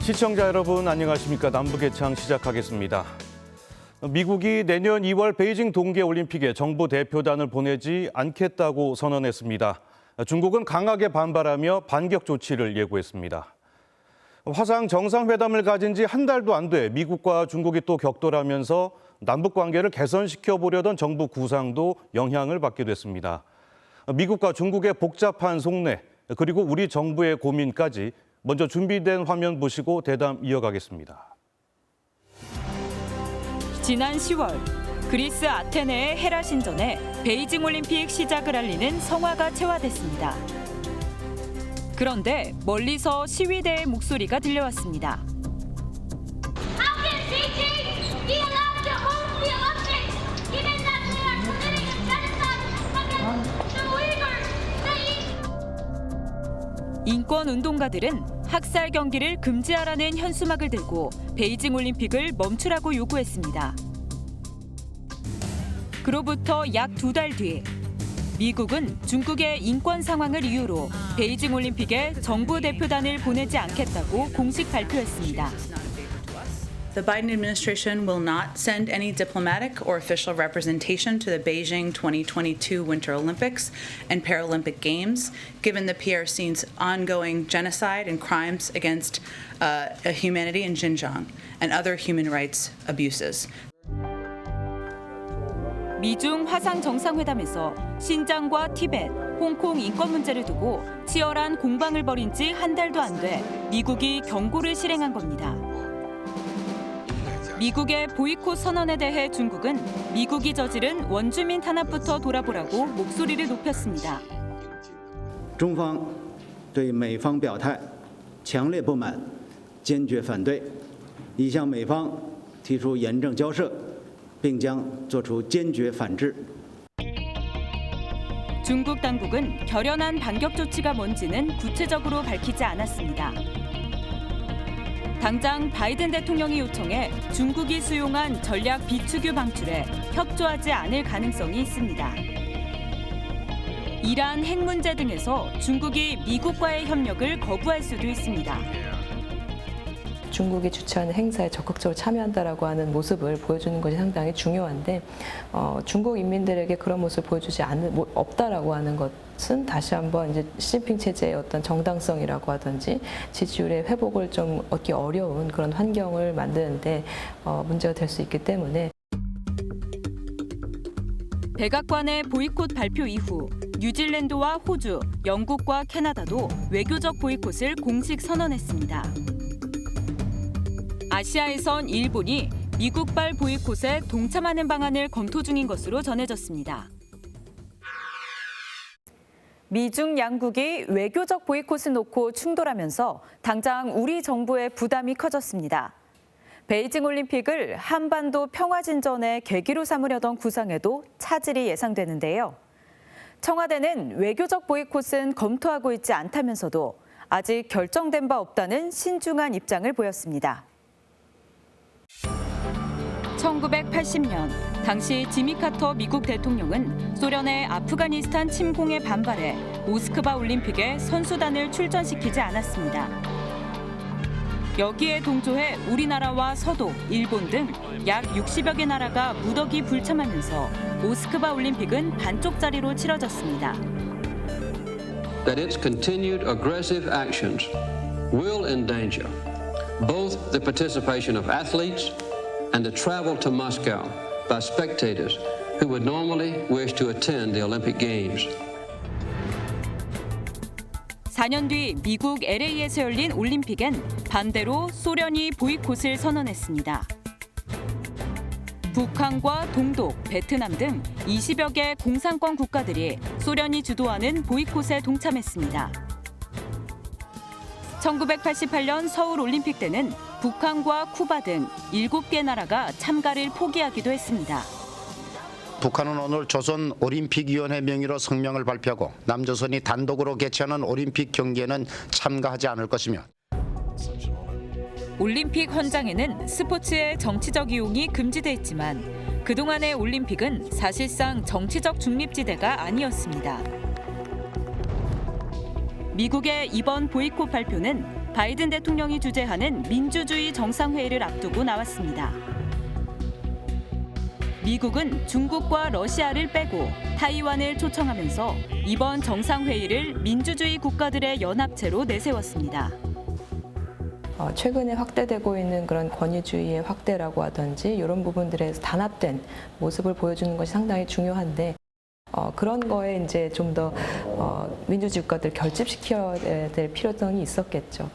시청자 여러분 안녕하십니까. 남북예창 시작하겠습니다. 미국이 내년 2월 베이징 동계올림픽에 정부 대표단을 보내지 않겠다고 선언했습니다. 중국은 강하게 반발하며 반격 조치를 예고했습니다. 화상 정상회담을 가진 지 한 달도 안 돼 미국과 중국이 또 격돌하면서 남북 관계를 개선시켜 보려던 정부 구상도 영향을 받게 됐습니다. 미국과 중국의 복잡한 속내 그리고 우리 정부의 고민까지 먼저 준비된 화면 보시고 대담 이어가겠습니다. 지난 10월 그리스 아테네의 헤라 신전에 베이징 올림픽 시작을 알리는 성화가 채화됐습니다. 그런데 멀리서 시위대의 목소리가 들려왔습니다. 인권 운동가들은 학살 경기를 금지하라는 현수막을 들고 베이징 올림픽을 멈추라고 요구했습니다. 그로부터 약 2달 뒤 미국은 중국의 인권 상황을 이유로 베이징 올림픽에 정부 대표단을 보내지 않겠다고 공식 발표했습니다. The Biden administration will not send any diplomatic or official representation to the Beijing 2022 Winter Olympics and Paralympic Games, given the PRC's ongoing genocide and crimes against humanity in Xinjiang and other human rights abuses. 미중 화상 정상회담에서 신장과 티벳, 홍콩 인권 문제를 두고 치열한 공방을 벌인 지 한 달도 안 돼 미국이 경고를 실행한 겁니다. 미국의 보이콧 선언에 대해 중국은 미국이 저지른 원주민 탄압부터 돌아보라고 목소리를 높였습니다. 中方对美方表态强烈不满，坚决反对，已向美方提出严正交涉，并将作出坚决反制。 중국 당국은 결연한 반격 조치가 뭔지는 구체적으로 밝히지 않았습니다. 당장 바이든 대통령이 요청해 중국이 수용한 전략 비축유 방출에 협조하지 않을 가능성이 있습니다. 이란 핵 문제 등에서 중국이 미국과의 협력을 거부할 수도 있습니다. 중국이 주최하는 행사에 적극적으로 참여한다라고 하는 모습을 보여주는 것이 상당히 중요한데 중국 인민들에게 그런 모습을 보여주지 없다라고 하는 것은 다시 한번 이제 시진핑 체제의 어떤 정당성이라고 하든지 지지율의 회복을 좀 얻기 어려운 그런 환경을 만드는데 문제가 될 수 있기 때문에 백악관의 보이콧 발표 이후 뉴질랜드와 호주, 영국과 캐나다도 외교적 보이콧을 공식 선언했습니다. 아시아에선 일본이 미국발 보이콧에 동참하는 방안을 검토 중인 것으로 전해졌습니다. 미중 양국이 외교적 보이콧을 놓고 충돌하면서 당장 우리 정부의 부담이 커졌습니다. 베이징 올림픽을 한반도 평화 진전의 계기로 삼으려던 구상에도 차질이 예상되는데요. 청와대는 외교적 보이콧은 검토하고 있지 않다면서도 아직 결정된 바 없다는 신중한 입장을 보였습니다. 1980년 당시 지미 카터 미국 대통령은 소련의 아프가니스탄 침공에 반발해 모스크바 올림픽에 선수단을 출전시키지 않았습니다. 여기에 동조해 우리나라와 서독, 일본 등 약 60여 개 나라가 무더기 불참하면서 모스크바 올림픽은 반쪽짜리로 치러졌습니다. That its continued aggressive actions will endanger both the participation of athletes and the travel to Moscow by spectators who would normally wish to attend the Olympic Games. 4년 뒤 미국 LA에서 열린 올림픽엔 반대로 소련이 보이콧을 선언했습니다. 북한과 동독, 베트남 등 20여 개 공산권 국가들이 소련이 주도하는 보이콧에 동참했습니다. 1988년 서울 올림픽 때는 북한과 쿠바 등 7개 나라가 참가를 포기하기도 했습니다. 북한은 오늘 조선 올림픽위원회 명의로 성명을 발표하고 남조선이 단독으로 개최하는 올림픽 경기에는 참가하지 않을 것이며 올림픽 헌장에는 스포츠의 정치적 이용이 금지돼 있지만 그동안의 올림픽은 사실상 정치적 중립지대가 아니었습니다. 미국의 이번 보이콧 발표는 바이든 대통령이 주재하는 민주주의 정상회의를 앞두고 나왔습니다. 미국은 중국과 러시아를 빼고 타이완을 초청하면서 이번 정상회의를 민주주의 국가들의 연합체로 내세웠습니다. 최근에 확대되고 있는 그런 권위주의의 확대라고 하든지 이런 부분들에서 단합된 모습을 보여주는 것이 상당히 중요한데 그런 거에 이제 좀 더 민주주의 국가들 결집시켜야 될 필요성이 있었겠죠.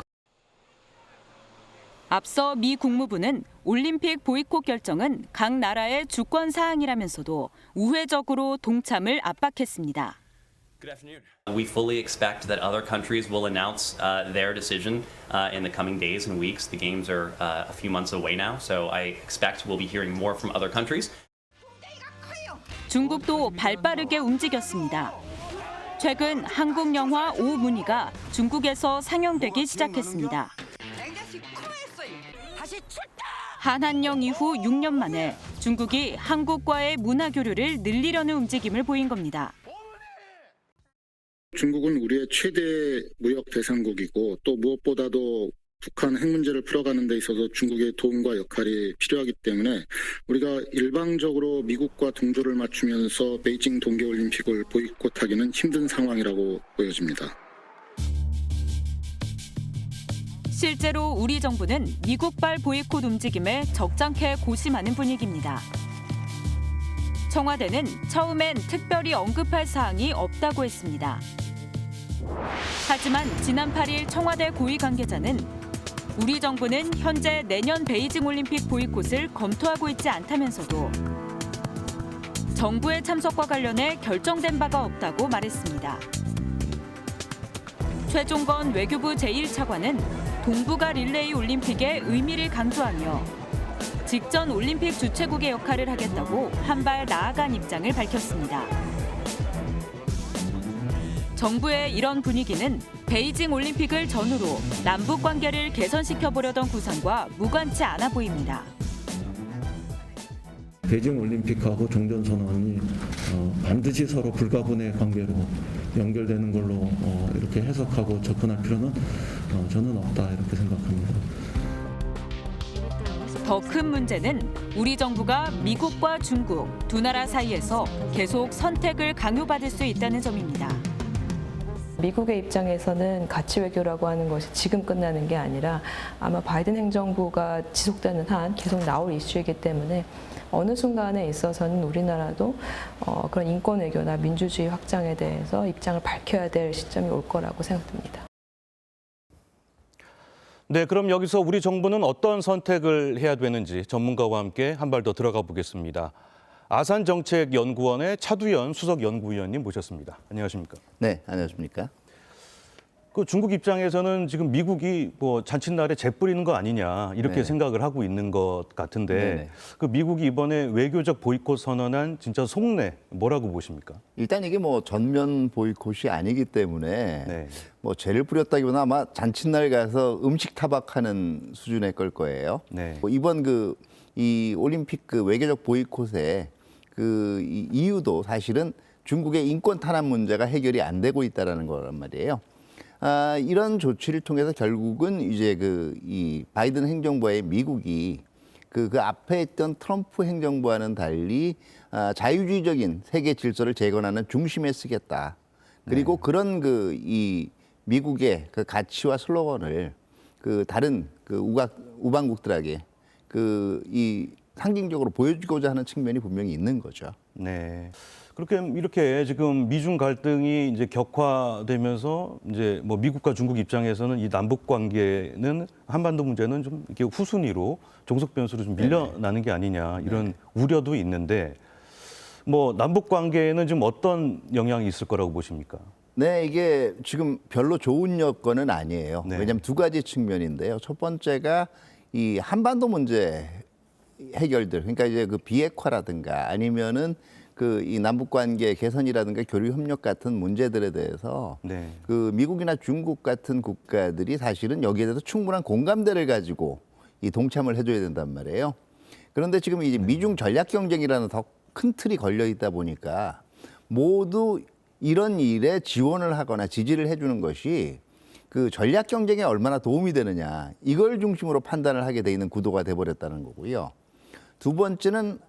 앞서 미 국무부는 올림픽 보이콧 결정은 각 나라의 주권 사항이라면서도 우회적으로 동참을 압박했습니다. Good afternoon. We fully expect that other countries will announce their decision in the coming days and weeks. The games are a few months away now, so I expect we'll be hearing more from other countries. 중국도 발빠르게 움직였습니다. 최근 한국 영화 오문희가 중국에서 상영되기 시작했습니다. 한한령 이후 6년 만에 중국이 한국과의 문화 교류를 늘리려는 움직임을 보인 겁니다. 중국은 우리의 최대 무역 대상국이고 또 무엇보다도 북한 핵 문제를 풀어가는 데 있어서 중국의 도움과 역할이 필요하기 때문에 우리가 일방적으로 미국과 동조를 맞추면서 베이징 동계올림픽을 보이콧하기는 힘든 상황이라고 보여집니다. 실제로 우리 정부는 미국발 보이콧 움직임에 적잖게 고심하는 분위기입니다. 청와대는 처음엔 특별히 언급할 사항이 없다고 했습니다. 하지만 지난 8일 청와대 고위 관계자는 우리 정부는 현재 내년 베이징 올림픽 보이콧을 검토하고 있지 않다면서도 정부의 참석과 관련해 결정된 바가 없다고 말했습니다. 최종건 외교부 제1차관은 동북아 릴레이 올림픽의 의미를 강조하며 직전 올림픽 주최국의 역할을 하겠다고 한 발 나아간 입장을 밝혔습니다. 정부의 이런 분위기는 베이징 올림픽을 전후로 남북 관계를 개선시켜보려던 구상과 무관치 않아 보입니다. 베이징 올림픽하고 종전선언이 반드시 서로 불가분의 관계로 연결되는 걸로 이렇게 해석하고 접근할 필요는 저는 없다 이렇게 생각합니다. 더 큰 문제는 우리 정부가 미국과 중국 두 나라 사이에서 계속 선택을 강요받을 수 있다는 점입니다. 미국의 입장에서는 가치 외교라고 하는 것이 지금 끝나는 게 아니라 아마 바이든 행정부가 지속되는 한 계속 나올 이슈이기 때문에 어느 순간에 있어서는 우리나라도 그런 인권 외교나 민주주의 확장에 대해서 입장을 밝혀야 될 시점이 올 거라고 생각됩니다. 네, 그럼 여기서 우리 정부는 어떤 선택을 해야 되는지 전문가와 함께 한 발 더 들어가 보겠습니다. 아산정책연구원의 차두연 수석연구위원님 모셨습니다. 안녕하십니까? 네, 안녕하십니까? 그 중국 입장에서는 지금 미국이 뭐 잔칫날에 재 뿌리는 거 아니냐 이렇게 네. 생각을 하고 있는 것 같은데 네네. 그 미국이 이번에 외교적 보이콧 선언한 진짜 속내 뭐라고 보십니까? 일단 이게 뭐 전면 보이콧이 아니기 때문에 네. 뭐 죄를 뿌렸다기보다 아마 잔칫날 가서 음식 타박하는 수준의 걸 거예요. 네. 뭐 이번 이 올림픽 외교적 보이콧의 이 이유도 사실은 중국의 인권 탄압 문제가 해결이 안 되고 있다라는 거란 말이에요. 이런 조치를 통해서 결국은 이제 이 바이든 행정부의 미국이 그 앞에 있던 트럼프 행정부와는 달리 자유주의적인 세계 질서를 재건하는 중심에 쓰겠다. 그리고 네. 그런 이 미국의 그 가치와 슬로건을 다른 우방국들에게 이 상징적으로 보여주고자 하는 측면이 분명히 있는 거죠. 네. 이렇게 지금 미중 갈등이 이제 격화되면서 이제 뭐 미국과 중국 입장에서는 이 남북 관계는 한반도 문제는 좀 이렇게 후순위로 종속 변수로 좀 밀려나는 게 아니냐 이런 우려도 있는데 뭐 남북 관계에는 지금 어떤 영향이 있을 거라고 보십니까? 네, 이게 지금 별로 좋은 여건은 아니에요. 네. 왜냐하면 두 가지 측면인데요. 첫 번째가 이 한반도 문제 해결들, 그러니까 이제 비핵화라든가 아니면은 이 남북 관계 개선이라든가 교류 협력 같은 문제들에 대해서 네. 미국이나 중국 같은 국가들이 사실은 여기에 대해서 충분한 공감대를 가지고 이 동참을 해줘야 된단 말이에요. 그런데 지금 이제 미중 전략 경쟁이라는 더 큰 틀이 걸려 있다 보니까 모두 이런 일에 지원을 하거나 지지를 해주는 것이 그 전략 경쟁에 얼마나 도움이 되느냐 이걸 중심으로 판단을 하게 돼 있는 구도가 돼버렸다는 거고요. 두 번째는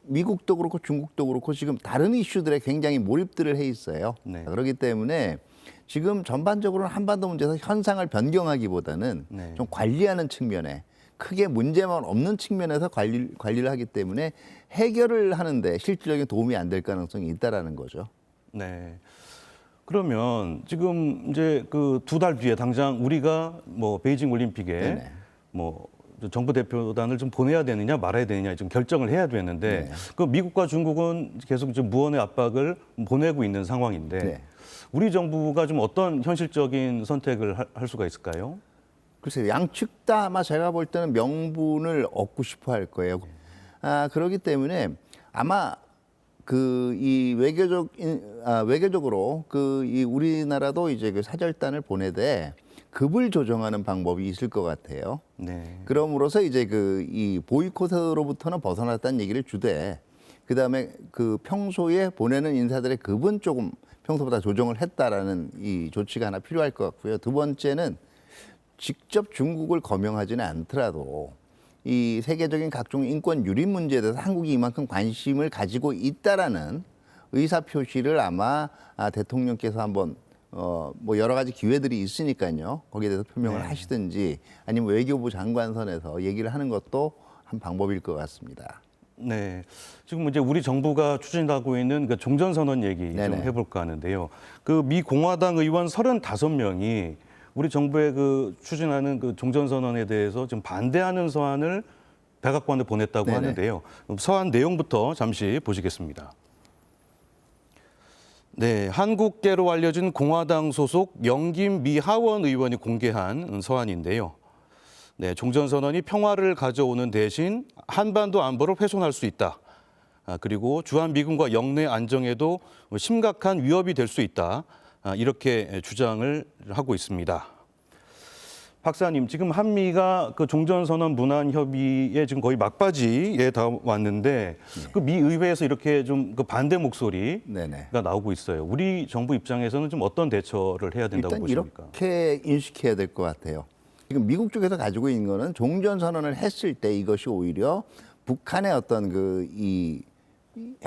미국도 그렇고 중국도 그렇고 지금 다른 이슈들에 굉장히 몰입들을 해 있어요. 네. 그렇기 때문에 지금 전반적으로는 한반도 문제에서 현상을 변경하기보다는 네. 좀 관리하는 측면에 크게 문제만 없는 측면에서 관리를 하기 때문에 해결을 하는데 실질적인 도움이 안 될 가능성이 있다라는 거죠. 네. 그러면 지금 이제 그 2달 뒤에 당장 우리가 뭐 베이징 올림픽에 네네. 뭐 정부 대표단을 좀 보내야 되느냐 말아야 되느냐 좀 결정을 해야 되는데 네. 그 미국과 중국은 계속 좀 무언의 압박을 보내고 있는 상황인데 네. 우리 정부가 좀 어떤 현실적인 선택을 할 수가 있을까요? 글쎄요, 양측 다 아마 제가 볼 때는 명분을 얻고 싶어 할 거예요. 그렇기 때문에 아마 그 이 외교적으로 그 이 우리나라도 이제 그 사절단을 보내되 급을 조정하는 방법이 있을 것 같아요. 네. 그럼으로써 이제 그 이 보이콧으로부터는 벗어났다는 얘기를 주되 그다음에 그 평소에 보내는 인사들의 급은 조금 평소보다 조정을 했다라는 이 조치가 하나 필요할 것 같고요. 두 번째는 직접 중국을 거명하지는 않더라도 이 세계적인 각종 인권 유린 문제에 대해서 한국이 이만큼 관심을 가지고 있다라는 의사 표시를 아마 대통령께서 한번 뭐 여러 가지 기회들이 있으니까요. 거기에 대해서 표명을 하시든지 아니면 외교부 장관선에서 얘기를 하는 것도 한 방법일 것 같습니다. 네, 지금 이제 우리 정부가 추진하고 있는 그 종전선언 얘기 좀 네네. 해볼까 하는데요. 그 미 공화당 의원 35명이 우리 정부의 그 추진하는 그 종전선언에 대해서 좀 반대하는 서한을 백악관에 보냈다고 네네. 하는데요. 서한 내용부터 잠시 보시겠습니다. 네, 한국계로 알려진 공화당 소속 영김 미 하원 의원이 공개한 서한인데요. 네, 종전선언이 평화를 가져오는 대신 한반도 안보를 훼손할 수 있다. 그리고 주한미군과 영내 안정에도 심각한 위협이 될 수 있다. 이렇게 주장을 하고 있습니다. 박사님, 지금 한미가 그 종전선언 문안 협의에 지금 거의 막바지에 다 왔는데 그 미 의회에서 이렇게 좀 그 반대 목소리가 네네. 나오고 있어요. 우리 정부 입장에서는 좀 어떤 대처를 해야 된다고 일단 보십니까? 이렇게 인식해야 될 것 같아요. 지금 미국 쪽에서 가지고 있는 거는 종전선언을 했을 때 이것이 오히려 북한의 어떤 그 이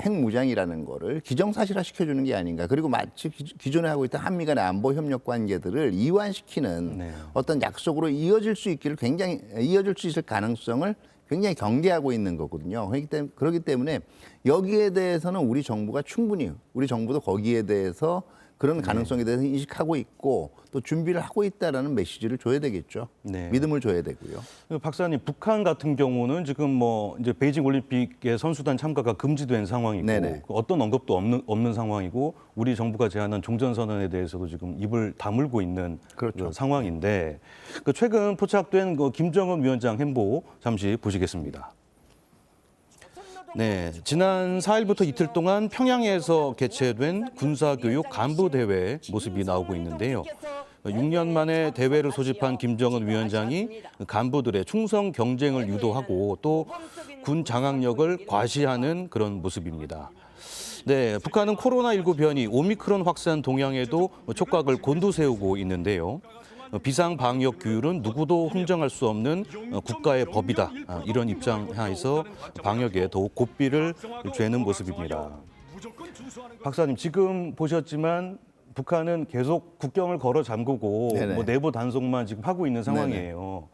핵무장이라는 거를 기정사실화 시켜주는 게 아닌가. 그리고 마치 기존에 하고 있던 한미 간의 안보 협력 관계들을 이완시키는 네. 어떤 약속으로 이어질 수 있을 가능성을 굉장히 경계하고 있는 거거든요. 그렇기 때문에 여기에 대해서는 우리 정부가 충분히 우리 정부도 거기에 대해서 그런 가능성에 대해서 인식하고 있고 또 준비를 하고 있다라는 메시지를 줘야 되겠죠. 네. 믿음을 줘야 되고요. 박사님, 북한 같은 경우는 지금 뭐 이제 베이징 올림픽에 선수단 참가가 금지된 상황이고 네네. 어떤 언급도 없는 상황이고 우리 정부가 제안한 종전선언에 대해서도 지금 입을 다물고 있는 그렇죠. 그 상황인데 그 최근 포착된 그 김정은 위원장 행보 잠시 보시겠습니다. 네, 지난 4일부터 이틀 동안 평양에서 개최된 군사교육 간부대회 모습이 나오고 있는데요. 6년 만에 대회를 소집한 김정은 위원장이 간부들의 충성 경쟁을 유도하고 또 군 장악력을 과시하는 그런 모습입니다. 네, 북한은 코로나19 변이 오미크론 확산 동향에도 촉각을 곤두세우고 있는데요. 비상 방역 규율은 누구도 흥정할 수 없는 국가의 법이다. 이런 입장 하에서 방역에 더욱 고삐를 죄는 모습입니다. 박사님, 지금 보셨지만 북한은 계속 국경을 걸어 잠그고 뭐 내부 단속만 지금 하고 있는 상황이에요.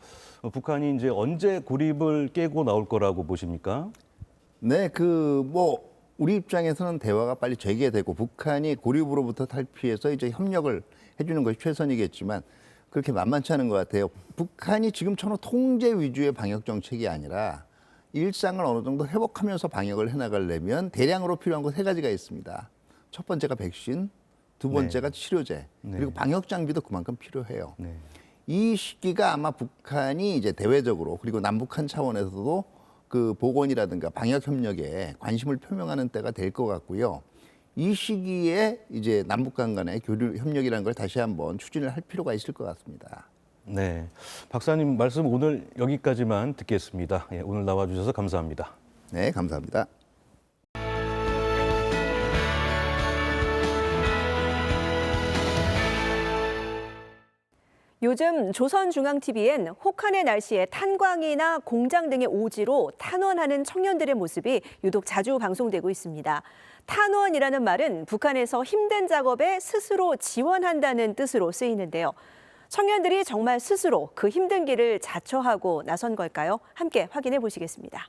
북한이 이제 언제 고립을 깨고 나올 거라고 보십니까? 네, 우리 입장에서는 대화가 빨리 재개되고 북한이 고립으로부터 탈피해서 이제 협력을 해주는 것이 최선이겠지만 그렇게 만만치 않은 것 같아요. 북한이 지금처럼 통제 위주의 방역 정책이 아니라 일상을 어느 정도 회복하면서 방역을 해나가려면 대량으로 필요한 거 3가지가 있습니다. 첫 번째가 백신, 두 번째가 치료제, 그리고 방역 장비도 그만큼 필요해요. 네. 이 시기가 아마 북한이 이제 대외적으로 그리고 남북한 차원에서도 그 보건이라든가 방역 협력에 관심을 표명하는 때가 될 것 같고요. 이 시기에 이제 남북 간의 교류 협력이라는 걸 다시 한번 추진을 할 필요가 있을 것 같습니다. 네, 박사님 말씀 오늘 여기까지만 듣겠습니다. 예, 오늘 나와주셔서 감사합니다. 네, 감사합니다. 요즘 조선중앙TV엔 혹한의 날씨에 탄광이나 공장 등의 오지로 탄원하는 청년들의 모습이 유독 자주 방송되고 있습니다. 탄원이라는 말은 북한에서 힘든 작업에 스스로 지원한다는 뜻으로 쓰이는데요. 청년들이 정말 스스로 그 힘든 길을 자처하고 나선 걸까요? 함께 확인해 보시겠습니다.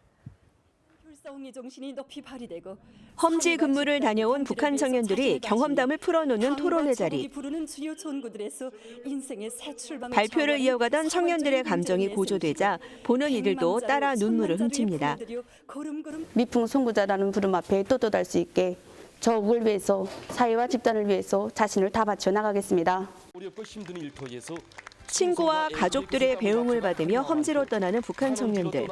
험지 근무를 다녀온 북한 청년들이 경험담을 풀어놓는 토론회 자리. 발표를 이어가던 청년들의 감정이 고조되자 보는 이들도 따라 눈물을 훔칩니다. 미풍송구자라는 부름 앞에 떳떳할 수 있게 저국을 위해서, 사회와 집단을 위해서 자신을 다 바쳐 나가겠습니다. 친구와 가족들의 배웅을 받으며 험지로 떠나는 북한 청년들.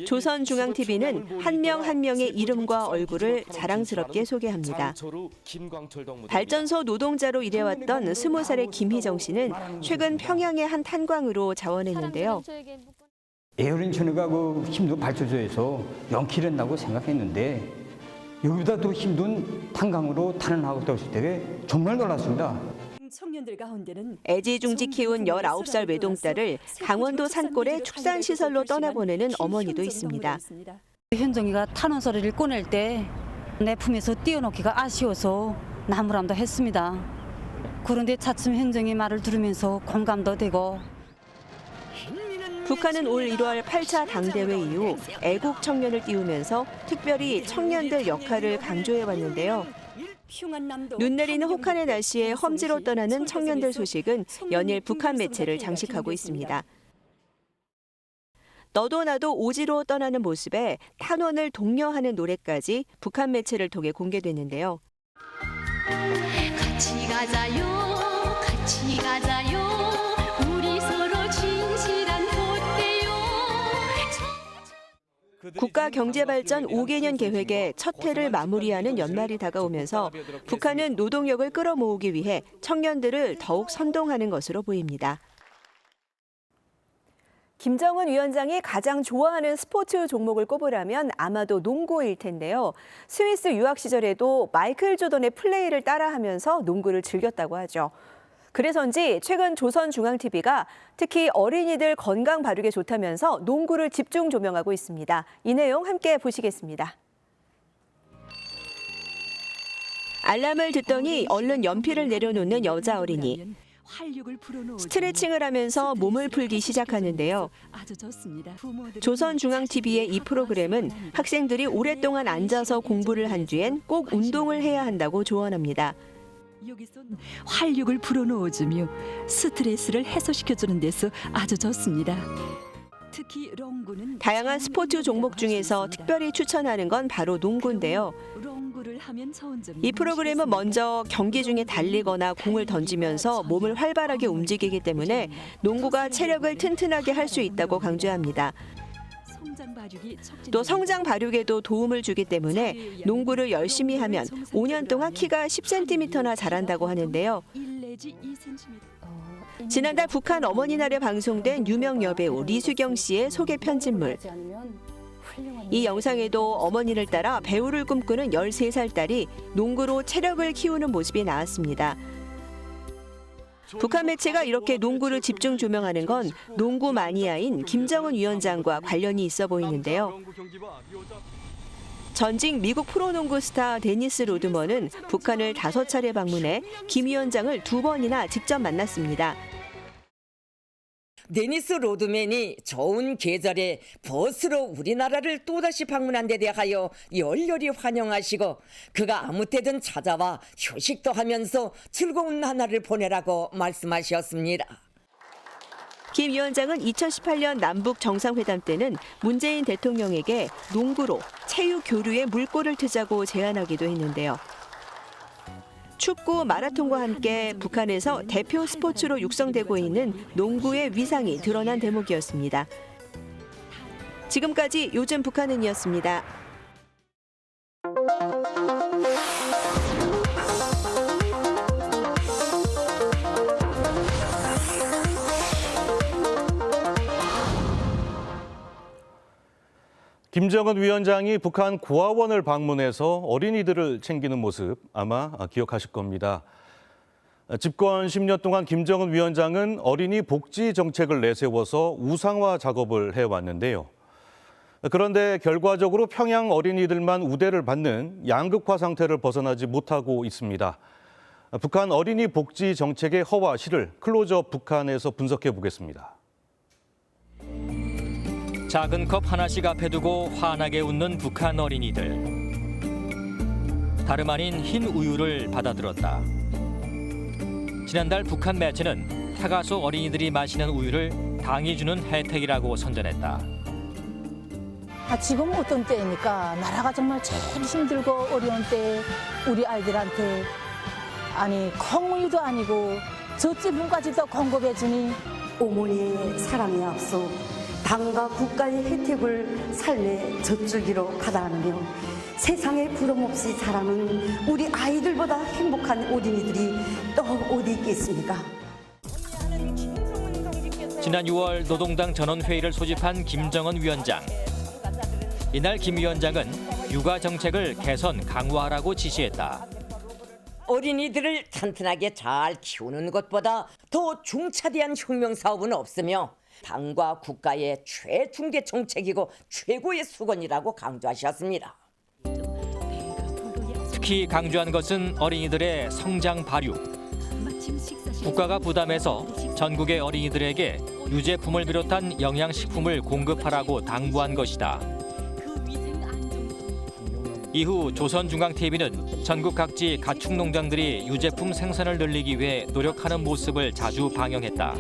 조선중앙TV는 한 명 한 명의 이름과 얼굴을 자랑스럽게 소개합니다. 발전소 노동자로 일해왔던 20살의 김희정 씨는 최근 평양의 한 탄광으로 자원했는데요. 에어린 천여가 그 힘든 발전소에서 연기를 나고 생각했는데 여기보다 더 힘든 탄광으로 탄원하고 있을 때 정말 놀랐습니다. 애지중지 키운 19살 외동딸을 강원도 산골의 축산시설로 떠나보내는 어머니도 있습니다. 현정이가 탄원 소리를 꺼낼 때 내 품에서 띄워놓기가 아쉬워서 나무람도 했습니다. 그런데 차츰 현정이 말을 들으면서 공감도 되고. 북한은 올 1월 8차 당대회 이후 애국 청년을 띄우면서 특별히 청년들 역할을 강조해왔는데요. 눈 내리는 혹한의 날씨에 험지로 떠나는 청년들 소식은 연일 북한 매체를 장식하고 있습니다. 너도 나도 오지로 떠나는 모습에 탄원을 독려하는 노래까지 북한 매체를 통해 공개됐는데요. 같이 가자요, 같이 가자요. 우리 서로 진실한 봇대요. 국가경제발전 5개년 계획의 첫 해를 마무리하는 연말이 다가오면서 북한은 노동력을 끌어모으기 위해 청년들을 더욱 선동하는 것으로 보입니다. 김정은 위원장이 가장 좋아하는 스포츠 종목을 꼽으라면 아마도 농구일 텐데요. 스위스 유학 시절에도 마이클 조던의 플레이를 따라하면서 농구를 즐겼다고 하죠. 그래서인지 최근 조선중앙TV가 특히 어린이들 건강 발육에 좋다면서 농구를 집중 조명하고 있습니다. 이 내용 함께 보시겠습니다. 알람을 듣더니 얼른 연필을 내려놓는 여자 어린이. 스트레칭을 하면서 몸을 풀기 시작하는데요. 조선중앙TV의 이 프로그램은 학생들이 오랫동안 앉아서 공부를 한 뒤엔 꼭 운동을 해야 한다고 조언합니다. 여기선 활력을 불어넣어주며 스트레스를 해소시켜주는 데서 아주 좋습니다. 특히 롱구는 다양한 스포츠 종목 중에서 특별히 추천하는 건 바로 농구인데요. 이 프로그램은 먼저 경기 중에 달리거나 공을 던지면서 몸을 활발하게 움직이기 때문에 농구가 체력을 튼튼하게 할 수 있다고 강조합니다. 또 성장 발육에도 도움을 주기 때문에 농구를 열심히 하면 5년 동안 키가 10cm나 자란다고 하는데요. 지난달 북한 어머니날에 방송된 유명 여배우 리수경 씨의 소개 편집물. 이 영상에도 어머니를 따라 배우를 꿈꾸는 13살 딸이 농구로 체력을 키우는 모습이 나왔습니다. 북한 매체가 이렇게 농구를 집중 조명하는 건 농구 마니아인 김정은 위원장과 관련이 있어 보이는데요. 전직 미국 프로농구 스타 데니스 로드먼은 북한을 5차례 방문해 김 위원장을 2번이나 직접 만났습니다. 데니스 로드맨이 좋은 계절에 버스로 우리나라를 또다시 방문한 데 대하여 열렬히 환영하시고 그가 아무 때든 찾아와 휴식도 하면서 즐거운 나날을 보내라고 말씀하셨습니다. 김 위원장은 2018년 남북 정상회담 때는 문재인 대통령에게 농구로 체육 교류에 물꼬를 트자고 제안하기도 했는데요. 축구, 마라톤과 함께 북한에서 대표 스포츠로 육성되고 있는 농구의 위상이 드러난 대목이었습니다. 지금까지 요즘 북한은이었습니다. 김정은 위원장이 북한 고아원을 방문해서 어린이들을 챙기는 모습 아마 기억하실 겁니다. 집권 10년 동안 김정은 위원장은 어린이 복지 정책을 내세워서 우상화 작업을 해왔는데요. 그런데 결과적으로 평양 어린이들만 우대를 받는 양극화 상태를 벗어나지 못하고 있습니다. 북한 어린이 복지 정책의 허와 실을 클로즈업 북한에서 분석해 보겠습니다. 작은 컵 하나씩 앞에 두고 환하게 웃는 북한 어린이들. 다름 아닌 흰 우유를 받아들었다. 지난달 북한 매체는 타가소 어린이들이 마시는 우유를 당이 주는 혜택이라고 선전했다. 지금 어떤 때입니까? 나라가 정말 제일 힘들고 어려운 때 우리 아이들한테 아니 콩우유도 아니고 젖제품까지도 공급해주니 어머니의 사랑에 앞서 당과 국가의 혜택을 삶의 젖줄기로 가다하며 세상에 부름없이 자라는 우리 아이들보다 행복한 어린이들이 또 어디 있겠습니까? 지난 6월 노동당 전원회의를 소집한 김정은 위원장. 이날 김 위원장은 육아 정책을 개선 강화하라고 지시했다. 어린이들을 튼튼하게 잘 키우는 것보다 더 중차대한 혁명 사업은 없으며 당과 국가의 최중대 정책이고 최고의 수건이라고 강조하셨습니다. 특히 강조한 것은 어린이들의 성장 발육. 국가가 부담해서 전국의 어린이들에게 유제품을 비롯한 영양식품을 공급하라고 당부한 것이다. 이후 조선중앙TV는 전국 각지 가축농장들이 유제품 생산을 늘리기 위해 노력하는 모습을 자주 방영했다.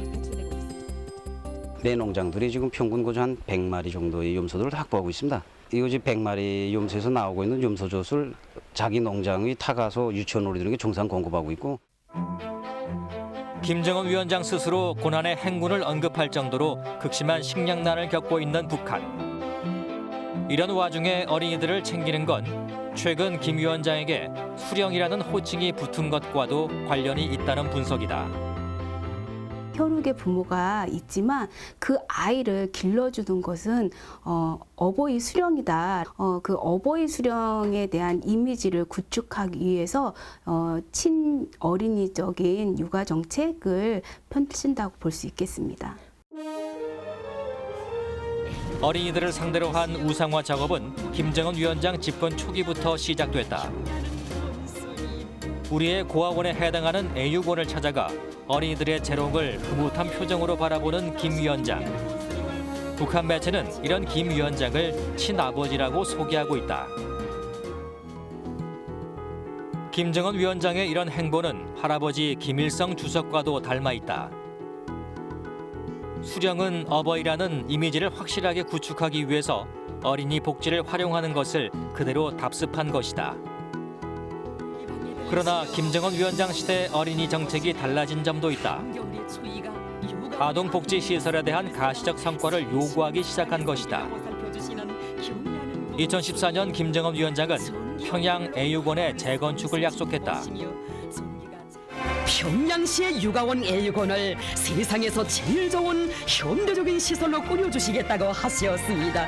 내 농장들이 지금 평균 고조 한 100마리 정도의 염소들을 확보하고 있습니다. 이거 지금 100마리 염소에서 나오고 있는 염소젖을 자기 농장의 타가소 유치원 어린이들에게 정상 공급하고 있고. 김정은 위원장 스스로 고난의 행군을 언급할 정도로 극심한 식량난을 겪고 있는 북한. 이런 와중에 어린이들을 챙기는 건 최근 김 위원장에게 수령이라는 호칭이 붙은 것과도 관련이 있다는 분석이다. 혈육의 부모가 있지만 그 아이를 길러주는 것은 어버이 수령이다. 그 어버이 수령에 대한 이미지를 구축하기 위해서 친어린이적인 육아 정책을 펼친다고 볼 수 있겠습니다. 어린이들을 상대로 한 우상화 작업은 김정은 위원장 집권 초기부터 시작됐다. 우리의 고아원에 해당하는 애육원을 찾아가 어린이들의 재롱을 흐뭇한 표정으로 바라보는 김 위원장. 북한 매체는 이런 김 위원장을 친아버지라고 소개하고 있다. 김정은 위원장의 이런 행보는 할아버지 김일성 주석과도 닮아 있다. 수령은 어버이라는 이미지를 확실하게 구축하기 위해서 어린이 복지를 활용하는 것을 그대로 답습한 것이다. 그러나 김정은 위원장 시대 어린이 정책이 달라진 점도 있다. 아동복지시설에 대한 가시적 성과를 요구하기 시작한 것이다. 2014년 김정은 위원장은 평양 애육원의 재건축을 약속했다. 평양시의 육아원 애육원을 세상에서 제일 좋은 현대적인 시설로 꾸려주시겠다고 하셨습니다.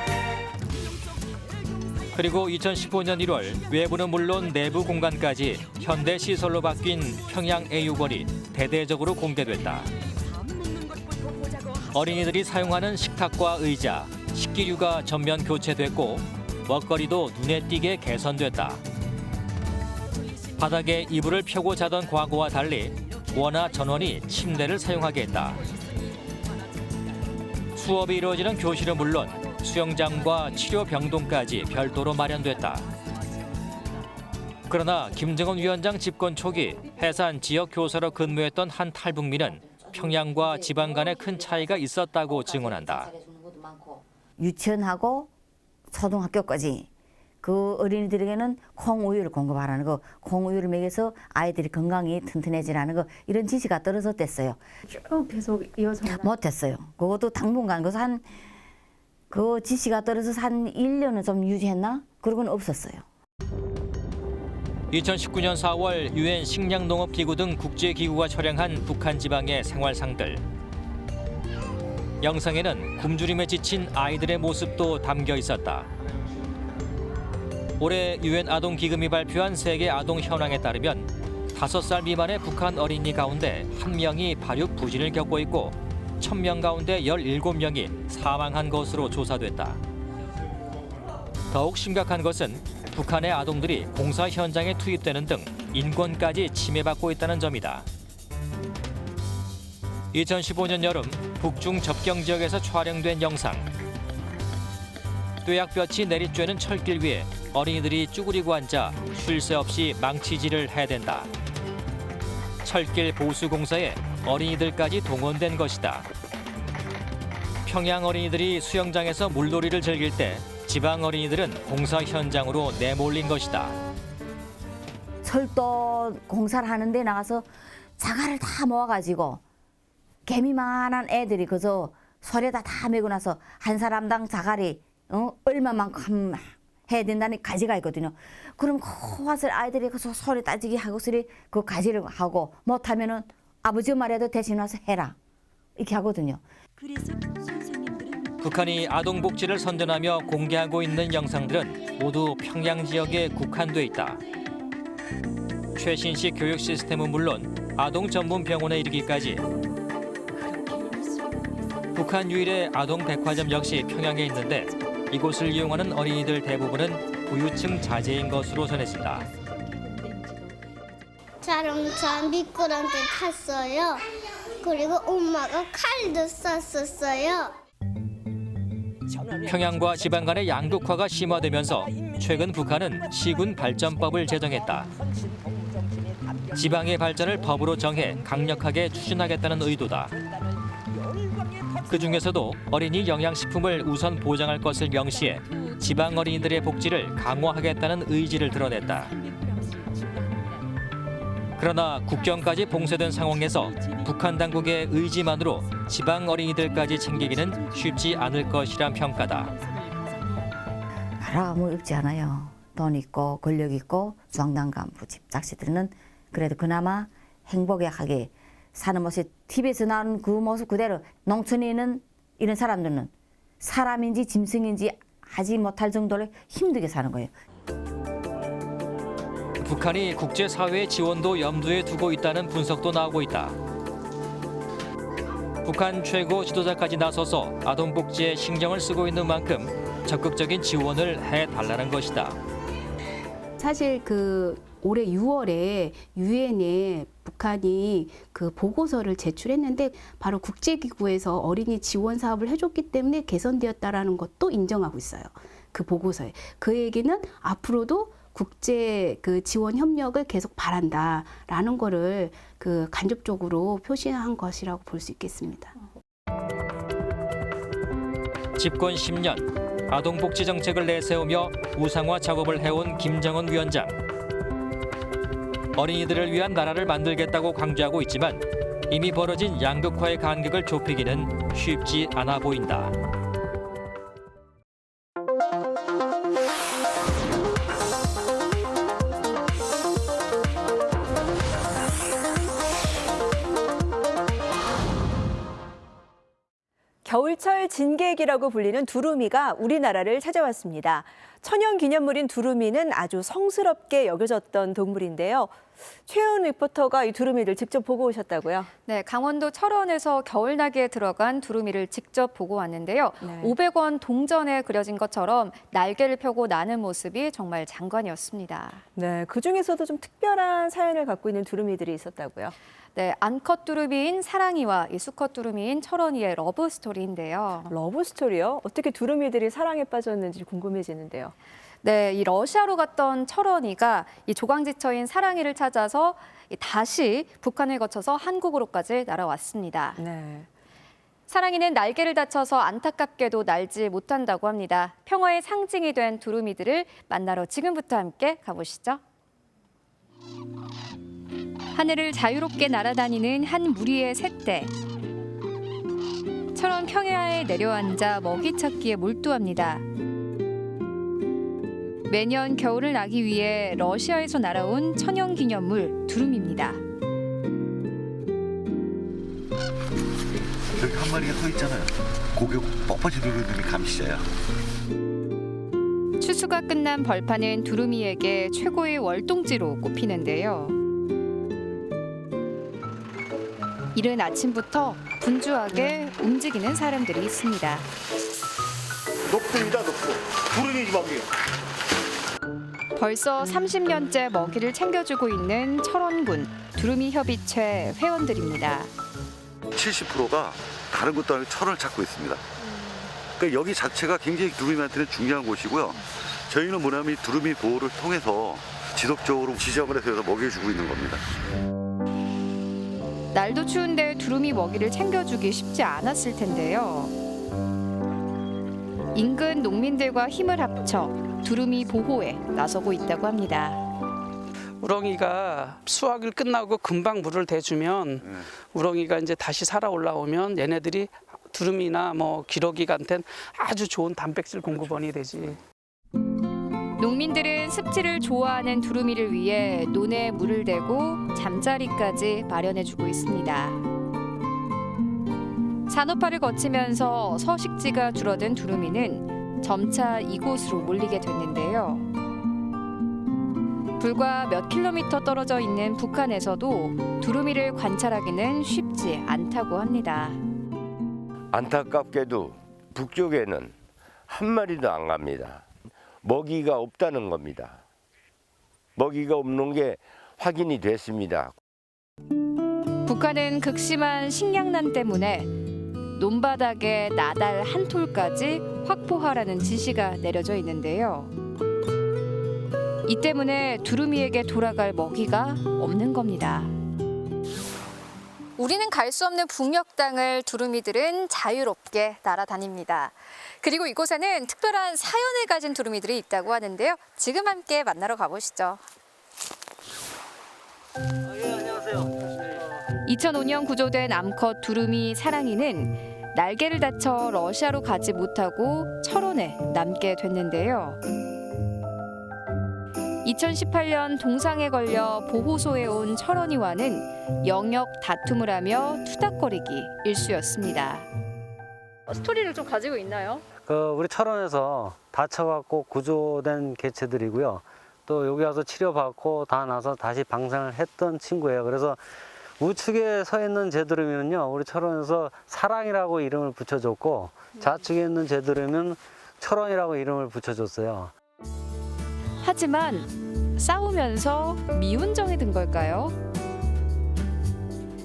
그리고 2015년 1월 외부는 물론 내부 공간까지 현대 시설로 바뀐 평양 애육원이 대대적으로 공개됐다. 어린이들이 사용하는 식탁과 의자, 식기류가 전면 교체됐고 먹거리도 눈에 띄게 개선됐다. 바닥에 이불을 펴고 자던 과거와 달리 원화 전원이 침대를 사용하게 했다. 수업이 이루어지는 교실은 물론 수영장과 치료 병동까지 별도로 마련됐다. 그러나 김정은 위원장 집권 초기 해산 지역 교사로 근무했던 한 탈북민은 평양과 지방 간에 큰 차이가 있었다고 증언한다. 유치원하고 초등학교까지 그 어린이들에게는 콩우유를 공급하라는 거, 콩우유를 먹여서 아이들이 건강이 튼튼해지라는 거 이런 지시가 떨어졌댔어요. 쭉 계속 이어져 못했어요. 그것도 당분간 그 지시가 떨어져서 한 1년은 좀 유지했나? 그러고는 없었어요. 2019년 4월 유엔 식량농업기구 등 국제기구가 촬영한 북한 지방의 생활상들. 영상에는 굶주림에 지친 아이들의 모습도 담겨 있었다. 올해 유엔 아동기금이 발표한 세계 아동 현황에 따르면 5살 미만의 북한 어린이 가운데 1명이 발육 부진을 겪고 있고 1000명 가운데 17명이 사망한 것으로 조사됐다. 더욱 심각한 것은 북한의 아동들이 공사 현장에 투입되는 등 인권까지 침해받고 있다는 점이다. 2015년 여름 북중 접경 지역에서 촬영된 영상. 뙤약볕이 내리쬐는 철길 위에 어린이들이 쭈그리고 앉아 쉴 새 없이 망치질을 해댄다. 철길 보수 공사에 어린이들까지 동원된 것이다. 평양 어린이들이 수영장에서 물놀이를 즐길 때 지방 어린이들은 공사 현장으로 내몰린 것이다. 철도 공사를 하는데 나가서 자갈을 다 모아가지고 개미만한 애들이 그저 설에다 다 메고 나서 한 사람당 자갈이 얼마만큼 해야 된다는 가지가 있거든요. 그럼 그 와서 아이들이 그 설에 따지기 하고 그 가지를 하고 못하면은 아버지 말해도 대신 와서 해라 이렇게 하거든요. 그래서 북한이 아동복지를 선전하며 공개하고 있는 영상들은 모두 평양 지역에 국한돼 있다. 최신식 교육 시스템은 물론 아동 전문 병원에 이르기까지 북한 유일의 아동 백화점 역시 평양에 있는데 이곳을 이용하는 어린이들 대부분은 부유층 자제인 것으로 전해진다. 자동차 미끄럼틀 탔어요. 그리고 엄마가 칼도 쐈었어요. 평양과 지방 간의 양극화가 심화되면서 최근 북한은 시군 발전법을 제정했다. 지방의 발전을 법으로 정해 강력하게 추진하겠다는 의도다. 그중에서도 어린이 영양식품을 우선 보장할 것을 명시해 지방 어린이들의 복지를 강화하겠다는 의지를 드러냈다. 그러나 국경까지 봉쇄된 상황에서 북한 당국의 의지만으로 지방 어린이들까지 챙기기는 쉽지 않을 것이란 평가다. 나라가 뭐 없지 않아요. 돈 있고 권력 있고 중앙당간부 집작시들은 그래도 그나마 행복하게 사는 모습, TV에서 나오는 그 모습 그대로 농촌에 있는 이런 사람들은 사람인지 짐승인지 하지 못할 정도로 힘들게 사는 거예요. 북한이 국제사회의 지원도 염두에 두고 있다는 분석도 나오고 있다. 북한 최고 지도자까지 나서서 아동복지에 신경을 쓰고 있는 만큼 적극적인 지원을 해달라는 것이다. 사실 올해 6월에 유엔에 북한이 그 보고서를 제출했는데 바로 국제기구에서 어린이 지원 사업을 해줬기 때문에 개선되었다라는 것도 인정하고 있어요. 그 보고서에. 그 얘기는 앞으로도 국제 지원 협력을 계속 바란다라는 거를 간접적으로 표시한 것이라고 볼 수 있겠습니다. 집권 10년, 아동복지 정책을 내세우며 우상화 작업을 해온 김정은 위원장. 어린이들을 위한 나라를 만들겠다고 강조하고 있지만 이미 벌어진 양극화의 간격을 좁히기는 쉽지 않아 보인다. 겨울철 진객이라고 불리는 두루미가 우리나라를 찾아왔습니다. 천연기념물인 두루미는 아주 성스럽게 여겨졌던 동물인데요. 최은 리포터가 이 두루미를 직접 보고 오셨다고요? 네, 강원도 철원에서 겨울나기에 들어간 두루미를 직접 보고 왔는데요. 네. 500원 동전에 그려진 것처럼 날개를 펴고 나는 모습이 정말 장관이었습니다. 네, 그중에서도 좀 특별한 사연을 갖고 있는 두루미들이 있었다고요? 네, 암컷 두루미인 사랑이와 이 수컷 두루미인 철원이의 러브 스토리인데요. 러브 스토리요? 어떻게 두루미들이 사랑에 빠졌는지 궁금해지는데요. 네, 이 러시아로 갔던 철원이가 이 조강지처인 사랑이를 찾아서 다시 북한을 거쳐서 한국으로까지 날아왔습니다. 네. 사랑이는 날개를 다쳐서 안타깝게도 날지 못한다고 합니다. 평화의 상징이 된 두루미들을 만나러 지금부터 함께 가보시죠. 하늘을 자유롭게 날아다니는 한 무리의 새떼. 철원 평야에 내려앉아 먹이 찾기에 몰두합니다. 매년 겨울을 나기 위해 러시아에서 날아온 천연기념물 두루미입니다. 여기 한 마리가 서 있잖아요. 고개 뻣뻣이 누르는 놈이 감시자야. 추수가 끝난 벌판은 두루미에게 최고의 월동지로 꼽히는데요. 이른 아침부터 분주하게 움직이는 사람들이 있습니다. 녹두입니다, 녹두. 두루미 먹이요. 벌써 30년째 먹이를 챙겨주고 있는 철원군 두루미협의체 회원들입니다. 70%가 다른 것도 아니고 철원을 찾고 있습니다. 그러니까 여기 자체가 굉장히 두루미한테는 중요한 곳이고요. 저희는 뭐냐면 이 두루미 보호를 통해서 지속적으로 지정을 해서 먹여주고 있는 겁니다. 날도 추운데 두루미 먹이를 챙겨주기 쉽지 않았을 텐데요. 인근 농민들과 힘을 합쳐 두루미 보호에 나서고 있다고 합니다. 우렁이가 수확을 끝나고 금방 물을 대주면 우렁이가 이제 다시 살아 올라오면 얘네들이 두루미나 뭐 기러기한테는 아주 좋은 단백질 공급원이 되지. 농민들은 습지를 좋아하는 두루미를 위해 논에 물을 대고 잠자리까지 마련해주고 있습니다. 산업화를 거치면서 서식지가 줄어든 두루미는 점차 이곳으로 몰리게 됐는데요. 불과 몇 킬로미터 떨어져 있는 북한에서도 두루미를 관찰하기는 쉽지 않다고 합니다. 안타깝게도 북쪽에는 한 마리도 안 갑니다. 먹이가 없다는 겁니다. 먹이가 없는 게 확인이 됐습니다. 북한은 극심한 식량난 때문에 논바닥에 나달 한 톨까지 확보하라는 지시가 내려져 있는데요. 이 때문에 두루미에게 돌아갈 먹이가 없는 겁니다. 우리는 갈 수 없는 북녘 땅을 두루미들은 자유롭게 날아다닙니다. 그리고 이곳에는 특별한 사연을 가진 두루미들이 있다고 하는데요. 지금 함께 만나러 가보시죠. 안녕하세요. 2005년 구조된 암컷 두루미 사랑이는 날개를 다쳐 러시아로 가지 못하고 철원에 남게 됐는데요. 2018년 동상에 걸려 보호소에 온 철원이와는 영역 다툼을 하며 투닥거리기 일쑤였습니다. 스토리를 좀 가지고 있나요? 우리 철원에서 다쳐갖고 구조된 개체들이고요. 또 여기 와서 치료받고 다 나서 다시 방생을 했던 친구예요. 그래서 우측에 서 있는 제두루미는요, 우리 철원에서 사랑이라고 이름을 붙여줬고, 좌측에 있는 제두루미는 철원이라고 이름을 붙여줬어요. 하지만 싸우면서 미운정이 든 걸까요?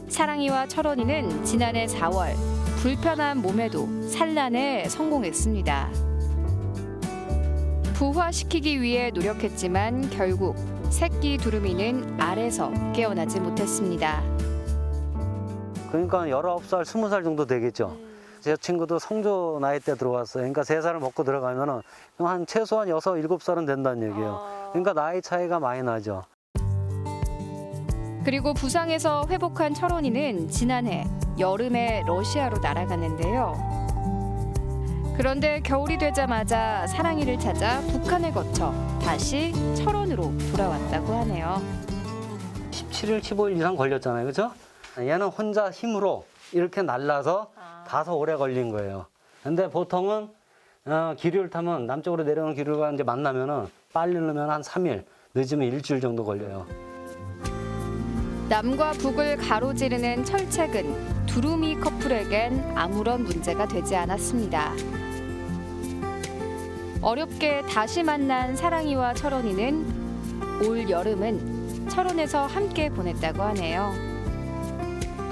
사랑이와 철원이는 지난해 4월 불편한 몸에도 산란에 성공했습니다. 부화시키기 위해 노력했지만 결국 새끼 두루미는 알에서 깨어나지 못했습니다. 그러니까 19살, 20살 정도 되겠죠. 제 친구도 성조 나이 때 들어왔어요. 그러니까 3살을 먹고 들어가면은 한 최소한 6, 7살은 된다는 얘기예요. 그러니까 나이 차이가 많이 나죠. 그리고 부상에서 회복한 철원이는 지난해 여름에 러시아로 날아갔는데요. 그런데 겨울이 되자마자 사랑이를 찾아 북한을 거쳐 다시 철원으로 돌아왔다고 하네요. 17일, 15일 이상 걸렸잖아요. 그렇죠? 얘는 혼자 힘으로 이렇게 날라서 가서 오래 걸린 거예요. 근데 보통은 기류를 타면 남쪽으로 내려오는 기류가 이제 만나면은 빨리 넣으면 한 3일, 늦으면 일주일 정도 걸려요. 남과 북을 가로지르는 철책은 두루미 커플에겐 아무런 문제가 되지 않았습니다. 어렵게 다시 만난 사랑이와 철원이는 올 여름은 철원에서 함께 보냈다고 하네요.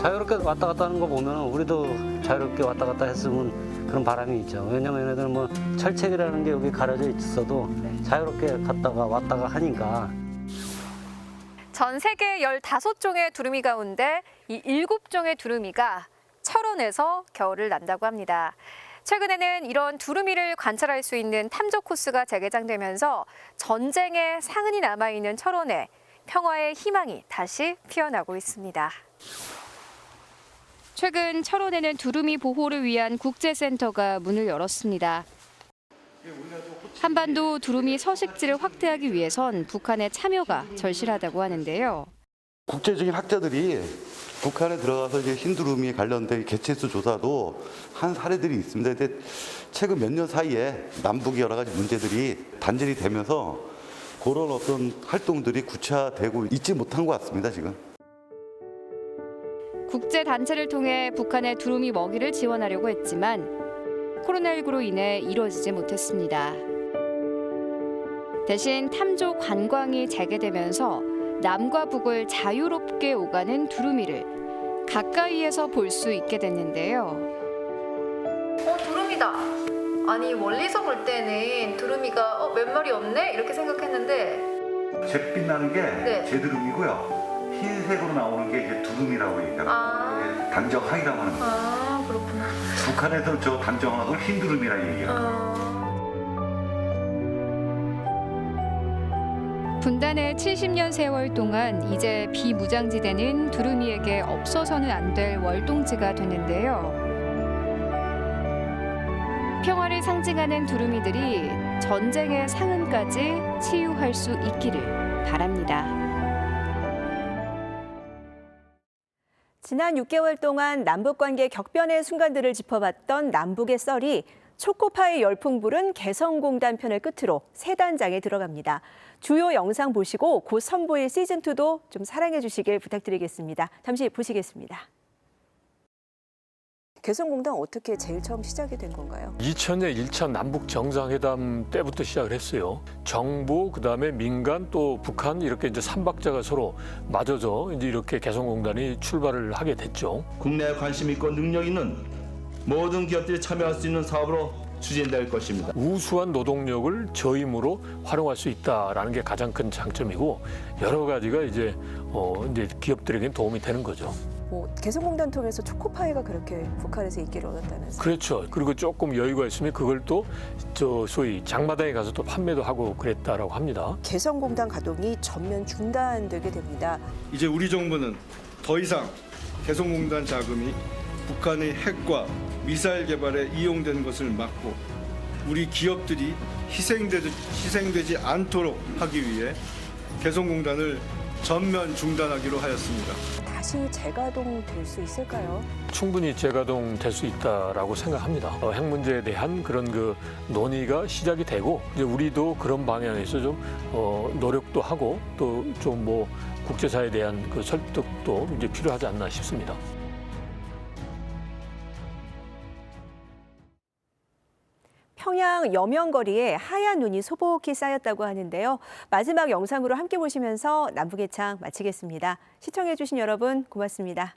자유롭게 왔다 갔다 하는 거 보면 우리도 자유롭게 왔다 갔다 했으면 그런 바람이 있죠. 왜냐면 얘네들은 뭐 철책이라는 게 여기 가려져 있어도 자유롭게 갔다가 왔다가 하니까. 전 세계 15종의 두루미 가운데 이 7종의 두루미가 철원에서 겨울을 난다고 합니다. 최근에는 이런 두루미를 관찰할 수 있는 탐정 코스가 재개장되면서 전쟁의 상흔이 남아있는 철원에 평화의 희망이 다시 피어나고 있습니다. 최근 철원에는 두루미 보호를 위한 국제센터가 문을 열었습니다. 한반도 두루미 서식지를 확대하기 위해선 북한의 참여가 절실하다고 하는데요. 국제적인 학자들이 북한에 들어가서 이제 흰두루미에 관련된 개체수 조사도 한 사례들이 있습니다. 근데 최근 몇 년 사이에 남북의 여러 가지 문제들이 단절이 되면서 그런 어떤 활동들이 구체화되고 있지 못한 것 같습니다, 지금. 국제 단체를 통해 북한의 두루미 먹이를 지원하려고 했지만 코로나19로 인해 이루어지지 못했습니다. 대신 탐조 관광이 재개되면서 남과 북을 자유롭게 오가는 두루미를 가까이에서 볼 수 있게 됐는데요. 두루미다. 아니 멀리서 볼 때는 두루미가 몇 마리 없네 이렇게 생각했는데 잿빛 나는 게 네. 제두루미고요. 흰색으로 나오는 게 이제 두루미라고 얘기하거든요. 단정항이라고 하는 거예요. 그렇구나. 북한에서 저 단정항을 흰두루미라고 얘기해요. 분단의 70년 세월 동안 이제 비무장지대는 두루미에게 없어서는 안 될 월동지가 됐는데요. 평화를 상징하는 두루미들이 전쟁의 상흔까지 치유할 수 있기를 바랍니다. 지난 6개월 동안 남북관계 격변의 순간들을 짚어봤던 남북의 썰이 초코파이 열풍불은 개성공단 편을 끝으로 새 단장에 들어갑니다. 주요 영상 보시고 곧 선보일 시즌2도 좀 사랑해 주시길 부탁드리겠습니다. 잠시 보시겠습니다. 개성공단 어떻게 제일 처음 시작이 된 건가요? 2000년 1차 남북 정상회담 때부터 시작을 했어요. 정부, 그다음에 민간, 또 북한 이렇게 이제 삼박자가 서로 맞아서 이제 이렇게 개성공단이 출발을 하게 됐죠. 국내에 관심 있고 능력 있는 모든 기업들이 참여할 수 있는 사업으로 추진될 것입니다. 우수한 노동력을 저임으로 활용할 수 있다라는 게 가장 큰 장점이고 여러 가지가 이제 기업들에게 도움이 되는 거죠. 개성공단 통해서 초코파이가 그렇게 북한에서 인기를 얻었다면서요? 그렇죠. 그리고 조금 여유가 있으면 그걸 또 소위 장마당에 가서 또 판매도 하고 그랬다라고 합니다. 개성공단 가동이 전면 중단되게 됩니다. 이제 우리 정부는 더 이상 개성공단 자금이 북한의 핵과 미사일 개발에 이용되는 것을 막고 우리 기업들이 희생되지 않도록 하기 위해 개성공단을 전면 중단하기로 하였습니다. 다시 재가동될 수 있을까요? 충분히 재가동될 수 있다라고 생각합니다. 핵 문제에 대한 그런 그 논의가 시작이 되고 이제 우리도 그런 방향에서 좀 노력도 하고 또 좀 국제사회에 대한 그 설득도 이제 필요하지 않나 싶습니다. 평양 여명거리에 하얀 눈이 소복히 쌓였다고 하는데요. 마지막 영상으로 함께 보시면서 남북의 창 마치겠습니다. 시청해주신 여러분 고맙습니다.